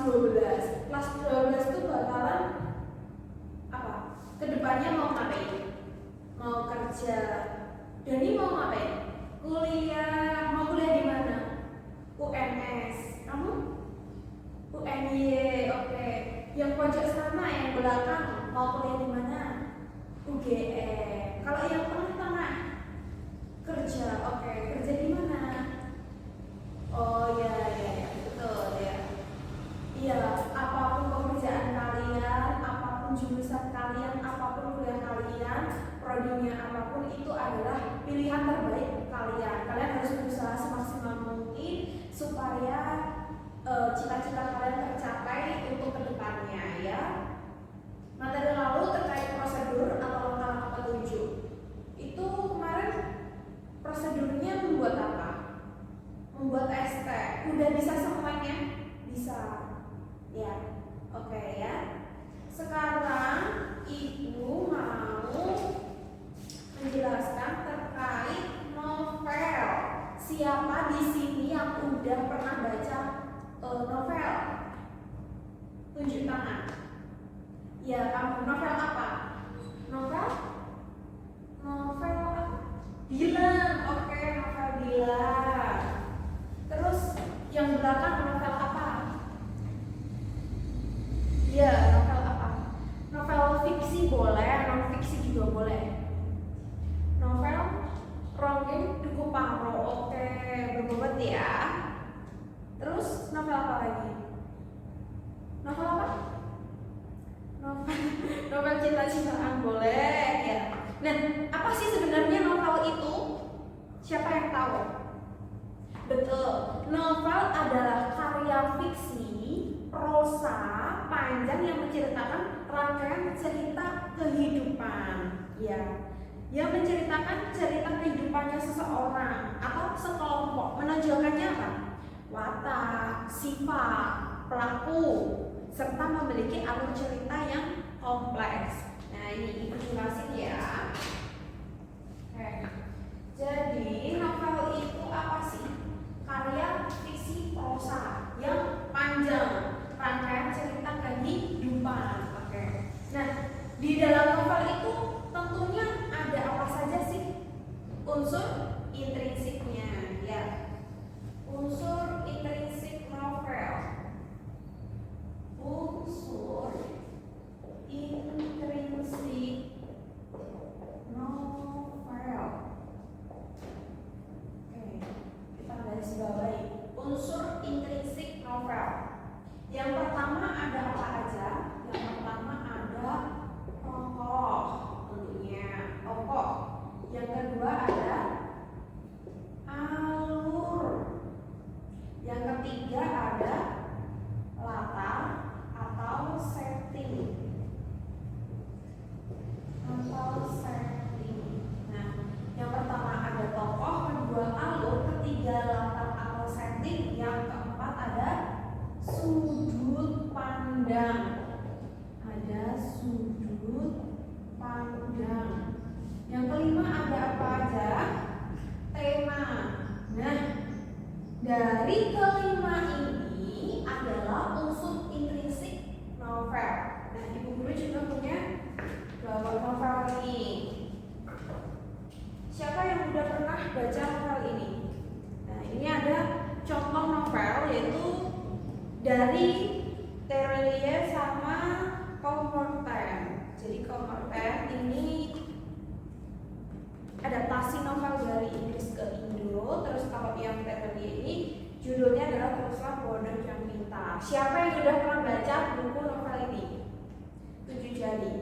12. Kelas 12 itu bakalan apa? Kedepannya mau ngapain? Mau kerja. Dani mau ngapain? Kuliah. Mau kuliah di mana? UNS. Kamu? UNY. Oke. Yang pojok sana, yang belakang mau kuliah di mana? UGM. Kalau yang tengah-tengah kerja. Oke. Kerja di mana? Oh ya, betul ya. Iya, apapun pekerjaan kalian, apapun jurusan kalian, apapun kuliah kalian, prodinya apapun, itu adalah pilihan terbaik kalian. Kalian harus berusaha semaksimal mungkin supaya cita-cita kalian tercapai untuk kedepannya ya. Materi lalu terkait prosedur atau langkah petunjuk. Itu kemarin prosedurnya membuat apa? Membuat ST. Udah bisa semuanya? Bisa. Ya, oke ya. Sekarang Ibu mau menjelaskan terkait novel. Siapa di sini yang udah pernah baca novel? Tunjuk tangan. Ya, kamu novel apa? Novel apa? Dylan. Oke, novel Dylan. Terus yang belakang novel apa? Ya, novel apa? Novel fiksi boleh, non fiksi juga boleh. Novel Rongeng Duku Paro. Oke, berbobot ya. Terus novel apa lagi? Novel apa? Novel cinta-cintaan boleh ya. Nah, apa sih sebenarnya novel itu? Siapa yang tahu? Betul, novel adalah karya fiksi, prosa, panjang yang menceritakan rangkaian cerita kehidupan, ya, yang menceritakan cerita kehidupannya seseorang atau sekelompok. Menonjolkannya apa? Watak, sifat, pelaku, serta memiliki alur cerita yang kompleks. Nah, ini Ibu jelasin ya. Oke. Jadi novel itu apa sih? Karya fiksi prosa yang panjang, rangkaian cerita kehidupan. Oke. Nah, di dalam novel itu tentunya ada apa saja sih? Unsur intrinsiknya, ya. Unsur intrinsik novel. Unsur intrinsik novel. Garis bawahi unsur intrinsik novel. Yang pertama ada apa aja? Yang pertama ada tokoh, tentunya tokoh. Yang kedua ada alur. Yang ketiga ada latar atau setting. Nah, yang pertama ada tokoh, kedua alur, ketiga latar atau setting, yang keempat ada sudut pandang. Ada sudut pandang. Yang kelima ada apa aja? Tema. Nah, dari kelima ini adalah unsur intrinsik novel. Nah, Ibu Guru juga punya novel ini. Siapa yang sudah pernah baca novel ini? Nah, ini ada contoh novel yaitu dari Terelie sama Comforten. Jadi Comforten ini adaptasi novel dari Inggris ke Indo. Terus kalau yang Terelie ini judulnya adalah Teruslah Bodoh yang Pintar. Siapa yang sudah pernah baca buku novel ini? 7 jari.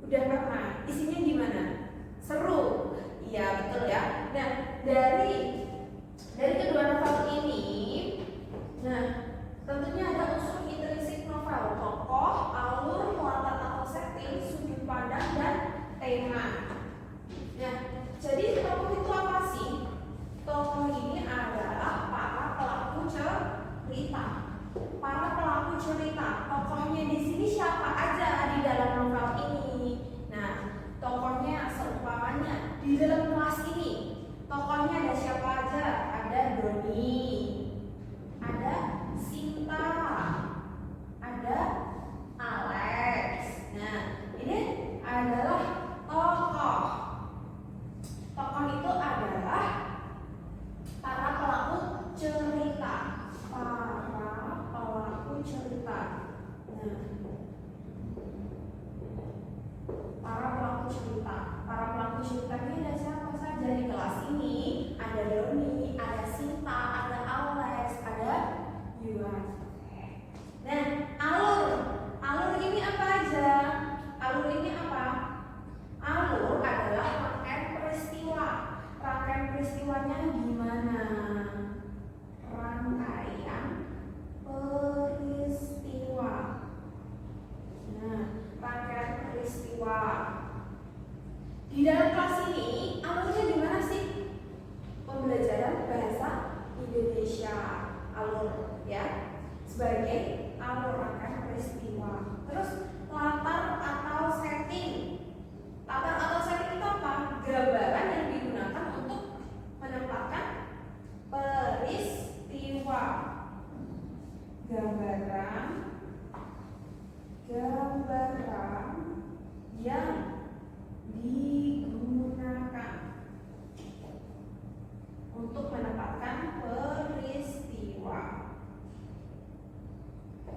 Udah pernah? Isinya gimana? Seru? Iya, betul ya. Nah, dari kedua novel ini, nah, tentunya ada unsur intrinsik novel, tokoh, alur, latar atau setting, sudut pandang, dan tema. Nah, jadi tokoh itu apa sih? Tokoh ini adalah para pelaku cerita. Para pelaku cerita. Tokohnya di sini siapa aja di dalam novel ini? Nah, tokohnya seumpamanya di dalam kelas ini, tokohnya ada siapa aja? Ada Doni, ada Sinta, tujuan. Nah, alur ini apa aja? Alur ini apa? Alur adalah rangkaian peristiwa. Rangkaian peristiwanya gimana? Rangkaian peristiwa. Nah, rangkaian peristiwa. Di dalam kelas ini alurnya gimana sih? Pembelajaran bahasa Indonesia, alur ya, sebagai alur rangkaian peristiwa. Terus latar atau setting. Latar atau setting itu apa? Gambaran yang digunakan untuk menempatkan peristiwa. Gambaran yang digunakan untuk menempatkan peristiwa.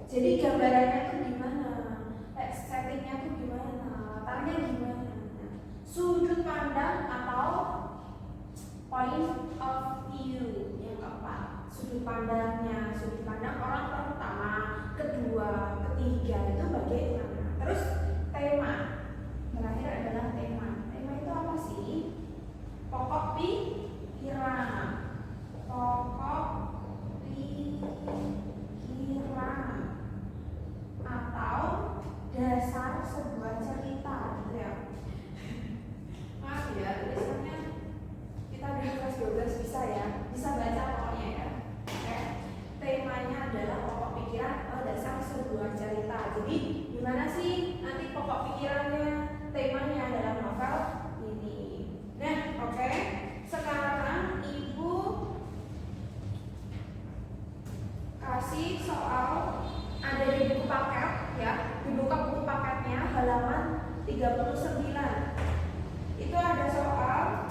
Jadi gambarannya itu gimana? Settingnya itu gimana? Latarnya gimana? Sudut pandang atau point of view yang keempat. Sudut pandangnya, sudut pandang orang pertama, kedua, ketiga itu bagaimana? Terus tema. Terakhir adalah tema. Tema itu apa sih? Pokok pikiran. Pokok pikiran atau dasar sebuah cerita gitu ya. Maaf ya, tulisannya kita di kelas 12 bisa ya, bisa baca pokoknya ya. Oke. Temanya adalah pokok pikiran atau dasar sebuah cerita. Jadi gimana sih nanti pokok pikirannya? Temanya adalah novel ini. Nah, oke. Sekarang Ibu kasih soal ada di buku paket ya. Dibuka buku paketnya halaman 39. Itu ada soal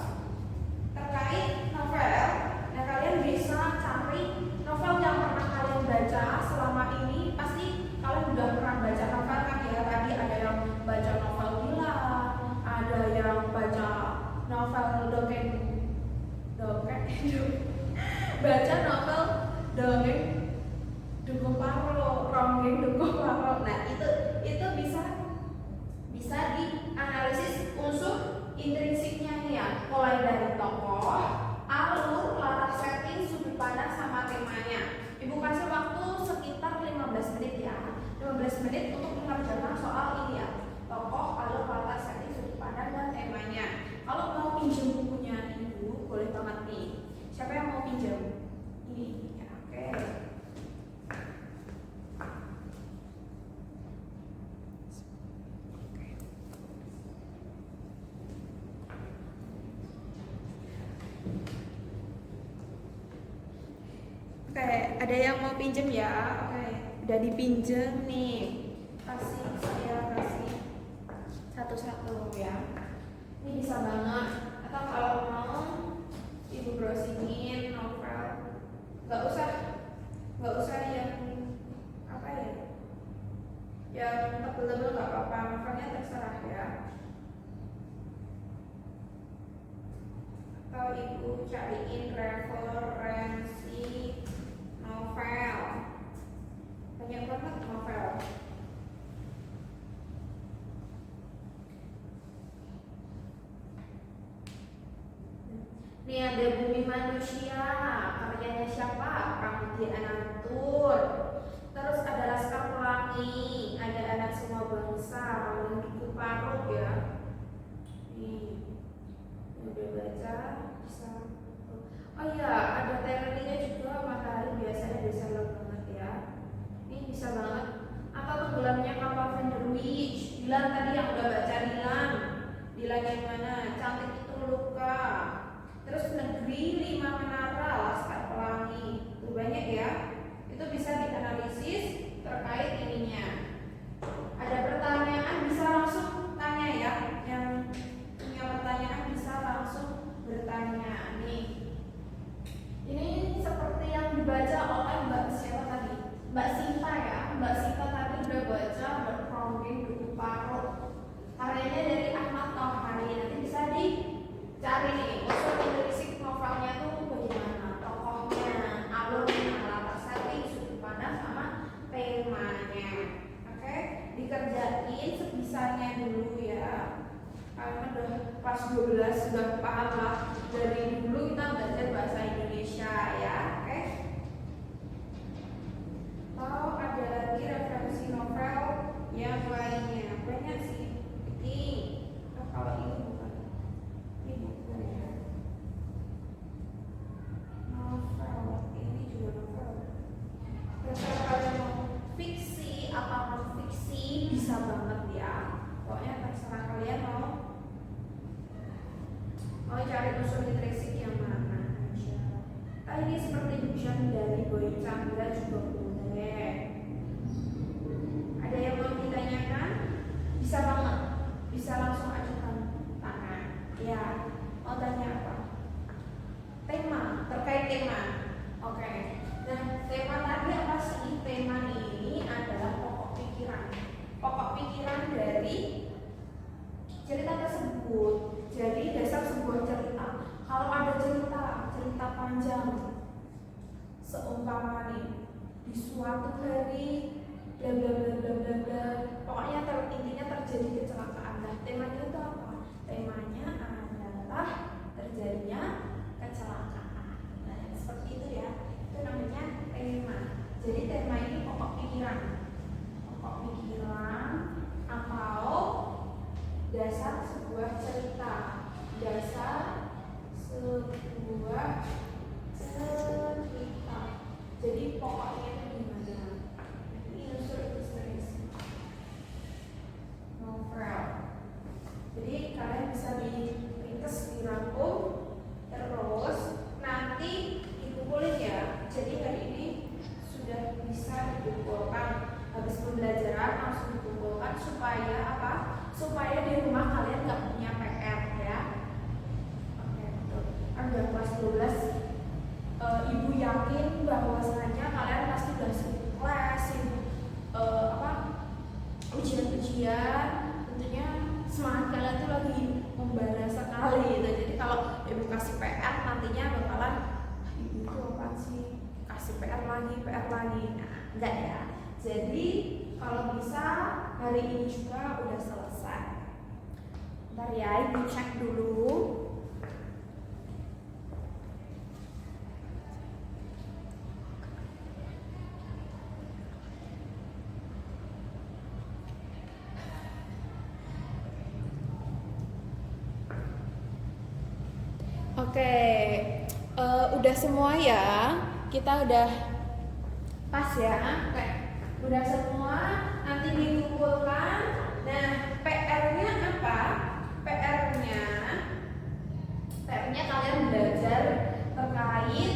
terkait novel. Nah, kalian bisa cari novel yang pernah kalian baca selama ini. Pasti kalian udah pernah baca novel kan ya. Tadi ada yang baca novel gila, ada yang baca novel baca novel dongeng Dukuh Paro, ronggeng Dukuh Paro. Nah, itu bisa dianalisis unsur intrinsiknya nih ya, mulai dari tokoh, alur, latar setting, sudut pandang sama temanya. Ibu kasih waktu sekitar 15 menit ya. 15 menit untuk mengerjakan soal ini ya. Tokoh, alur, latar setting, sudut pandang dan temanya. Kalau mau pinjam bukunya Ibu, boleh banget nih. Siapa yang mau pinjam? Ini ya, oke. Oke, ada yang mau pinjam ya? Oke, udah dipinjam nih. Saya kasih satu-satu ya. Ini bisa banget. Atau kalau mau Ibu browsingin novel, nggak usah yang apa ya? Yang tebel-tebel nggak apa-apa. Novelnya terserah ya. Atau Ibu cariin referensi novel, banyak banget novel. Ini ada Bumi Manusia, karyanya siapa? Pramudia Anantur. Terus ada Laskar Pelangi, ada Anak Semua Bangsa, Ronggeng Dukuh Paro ya. Nih, udah baca bisa. Oh iya, ada teorinya juga, Matahari biasanya bisa banget ya. Ini bisa banget. Atau tenggelamnya kapal Van der Wijk. Dilan tadi yang udah baca Dilan yang mana? Cantik Itu Luka. Terus Negeri Lima Menara, Laskar Pelangi. Itu banyak ya. Itu bisa dianalisis terkait ininya. Ada pertanyaan bisa langsung tanya ya. Yang punya pertanyaan bisa langsung bertanya nih. Ini seperti yang dibaca oleh Mbak siapa tadi? Mbak Sinta ya. Mbak Sinta tadi udah baca Ronggeng Dukuh Paro. Karyanya dari Ahmad Tauhari. Nanti bisa dicari nih unsur intrinsik novelnya tuh bagaimana, tokohnya, alurnya, latar setting, sudut pandang dikerjain sebisanya dulu ya. Kalian udah kelas 12 sudah paham lah, dari dulu kita belajar bahasa Indonesia ya, oke? Atau ada lagi referensi novel yang lainnya, banyak sih. Ini kalau ini bukan, ini bukan ya. Novel, ini juga novel. Terserah kalian mau fiksi atau non fiksi bisa banget ya. Pokoknya terserah kalian mau cari unsur literasi yang mana aja. Ini seperti Dukshan dari Boy Chandra juga boleh. Ada yang mau ditanyakan? Bisa banget, bisa langsung ajukan tangan. Ya, mau tanya apa? Tema, terkait tema. Oke. Nah, tema tadi apa sih? Tema ini adalah pokok pikiran. Pokok pikiran dari cerita tersebut. Jadi dasar sebuah cerita. Kalau ada cerita panjang, seumpama nih, di suatu hari, bla bla bla bla bla bla. Pokoknya intinya terjadi kecelakaan. Nah, temanya itu apa? Temanya adalah terjadinya kecelakaan. Nah, seperti itu ya. Itu namanya tema. Jadi tema ini pokok pikiran. Pokok pikiran atau dasar sebuah cerita. Dasar sebuah cerita. Jadi pokoknya itu gimana? Ini unsur ilustrasi novel. Jadi kalian bisa diringkas, dirangkum, terus nanti dikumpulin ya. Jadi hari ini sudah bisa dikumpulkan. Habis pembelajaran langsung dikumpulkan supaya apa? Supaya di rumah kalian nggak punya PR ya. Oke, betul. Udah kelas 12. Ibu yakin bahwasanya kalian pasti udah sibuk kelas, sibuk ujian-ujian. Tentunya semangat kalian tuh lagi membara sekali gitu. Jadi kalau ibu kasih PR nantinya bakalan ibu itu apa sih? Kasih PR lagi. Nah, enggak ya. Jadi kalau bisa hari ini juga udah selesai. Bentar ya, ibu cek dulu. Oke, udah semua ya. Kita udah pas ya. Oke, udah semua. Nanti dikumpulkan. Nah, PR-nya apa? PR-nya kalian belajar terkait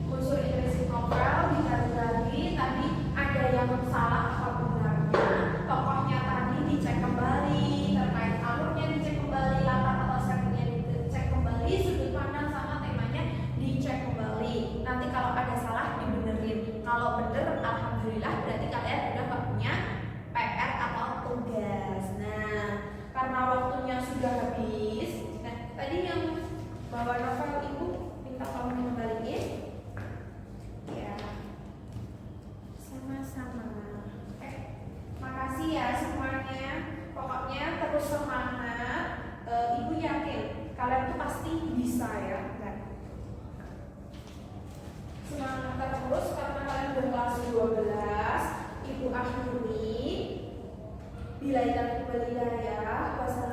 unsur ilustrasi novel, dikali-kali tadi ada yang salah apa benarnya, tokohnya tadi dicek kembali, terkait alurnya dicek kembali, latar atau settingnya dicek kembali, sudut pandang sama temanya dicek kembali. Nanti kalau ada salah dibenerin. Kalau bener, alhamdulillah berarti kalian udah gak punya PR atau tugas. Nah, karena waktunya sudah habis. Nah, tadi yang bawa novel ibu minta kamu kembaliin. Ya, sama-sama. Makasih ya semuanya. Pokoknya terus semangat. Ibu yakin kalian tuh pasti bisa ya. Kan? Semangat terus karena kalian udah kelas 12. Ibu akhiri. Bila kita kembali ya. Wassalamualaikum.